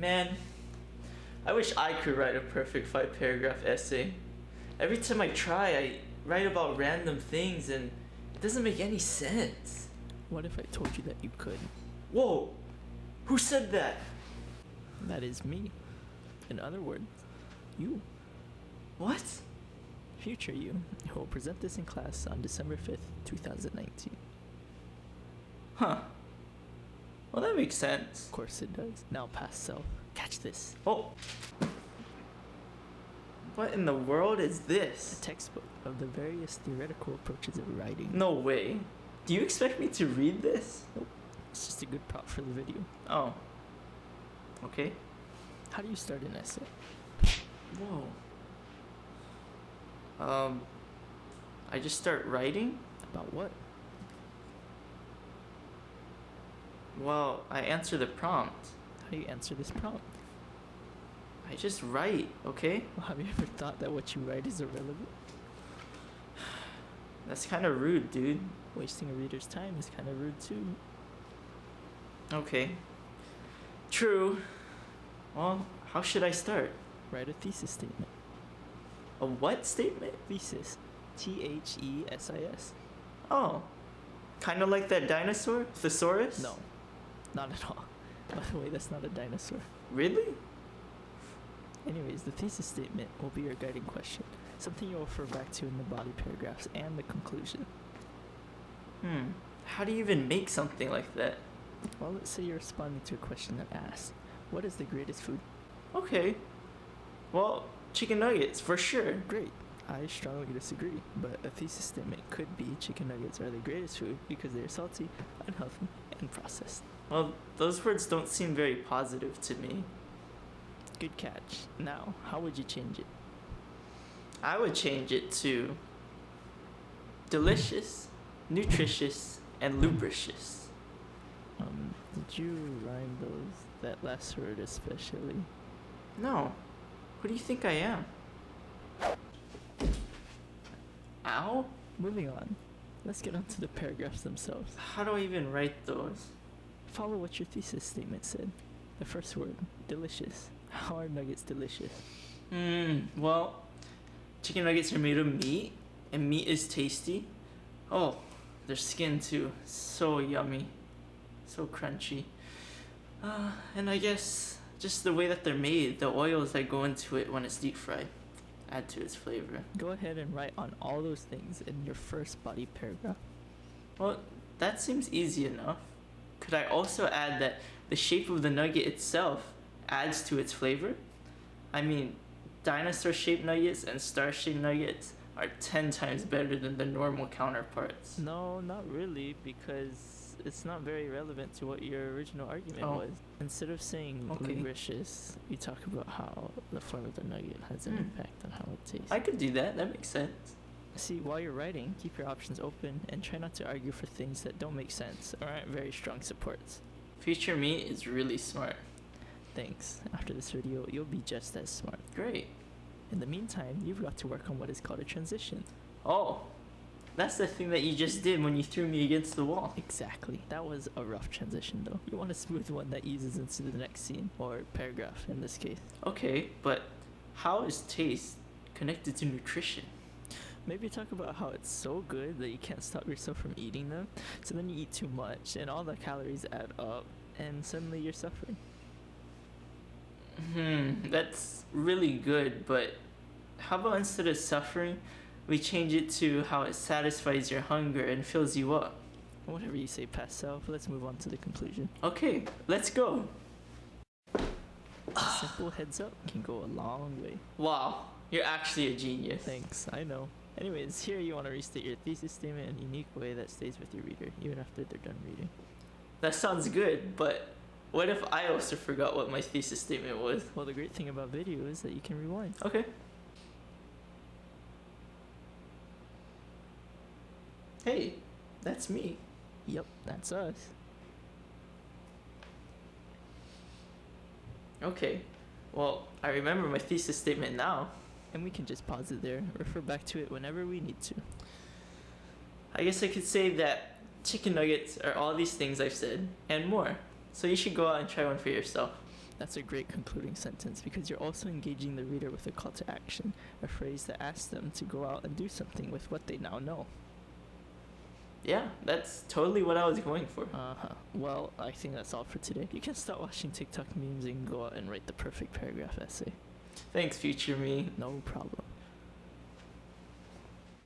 Man, I wish I could write a perfect 5-paragraph essay. Every time I try, I write about random things and it doesn't make any sense. What if I told you that you could? Whoa! Who said that? That is me. In other words, you. What? Future you, who will present this in class on December 5th, 2019. Huh. Well, that makes sense. Of course it does. Now past self. Catch this. Oh! What in the world is A this? textbook of the various theoretical approaches of writing. No way. Do you expect me to read this? It's just a good prop for the video. Oh. Okay. How do you start an essay? Whoa. I just start writing? About what? Well, I answer the prompt. How do you answer this prompt? I just write, okay? Well, have you ever thought that what you write is irrelevant? That's kind of rude, dude. Wasting a reader's time is kind of rude too. Okay. True. Well, how should I start? Write a thesis statement. A what statement? Thesis. Thesis. Oh. Kind of like that dinosaur? Thesaurus? No, not at all. By the way, that's not a dinosaur. Really? Anyways, the thesis statement will be your guiding question. Something you'll refer back to in the body paragraphs and the conclusion. How do you even make something like that? Well, let's say you're responding to a question that asks, what is the greatest food? Okay. Well, chicken nuggets, for sure. Great. I strongly disagree, but a thesis statement could be chicken nuggets are the greatest food because they are salty, unhealthy, and processed. Well, those words don't seem very positive to me. Good catch. Now, how would you change it? I would change it to delicious, nutritious, and lubricious. Did you rhyme that last word especially? No. Who do you think I am? Ow? Moving on. Let's get on to the paragraphs themselves. How do I even write those? Follow what your thesis statement said. The first word, delicious. How are nuggets delicious? Well, chicken nuggets are made of meat, and meat is tasty. Oh, their skin too. So yummy. So crunchy. And I guess just the way that they're made, the oils that go into it when it's deep fried, add to its flavor. Go ahead and write on all those things in your first body paragraph. Well, that seems easy enough. Could I also add that the shape of the nugget itself adds to its flavor? I mean, dinosaur-shaped nuggets and star-shaped nuggets are 10 times better than the normal counterparts. No, not really, because it's not very relevant to what your original argument was. Instead of saying Okay. lubricious, you talk about how the form of the nugget has an impact on how it tastes. I could do that. That makes sense. See, while you're writing, keep your options open and try not to argue for things that don't make sense or aren't very strong supports. Future me is really smart. Thanks. After this video, you'll be just as smart. Great. In the meantime, you've got to work on what is called a transition. Oh, that's the thing that you just did when you threw me against the wall. Exactly. That was a rough transition though. You want a smooth one that eases into the next scene, or paragraph in this case. Okay, but how is taste connected to nutrition? Maybe talk about how it's so good that you can't stop yourself from eating them, so then you eat too much and all the calories add up and suddenly you're suffering. That's really good, but how about instead of suffering, we change it to how it satisfies your hunger and fills you up? Whatever you say past self, let's move on to the conclusion. Okay, let's go. A simple heads up can go a long way. Wow, you're actually a genius. Thanks, I know. Anyways, here you want to restate your thesis statement in a unique way that stays with your reader, even after they're done reading. That sounds good, but what if I also forgot what my thesis statement was? Well, the great thing about video is that you can rewind. Okay. Hey, that's me. Yep, that's us. Okay, well, I remember my thesis statement now. And we can just pause it there, refer back to it whenever we need to. I guess I could say that chicken nuggets are all these things I've said, and more. So you should go out and try one for yourself. That's a great concluding sentence because you're also engaging the reader with a call to action, a phrase that asks them to go out and do something with what they now know. Yeah, that's totally what I was going for. Well, I think that's all for today. You can start watching TikTok memes and go out and write the perfect paragraph essay. Thanks, future me. No problem.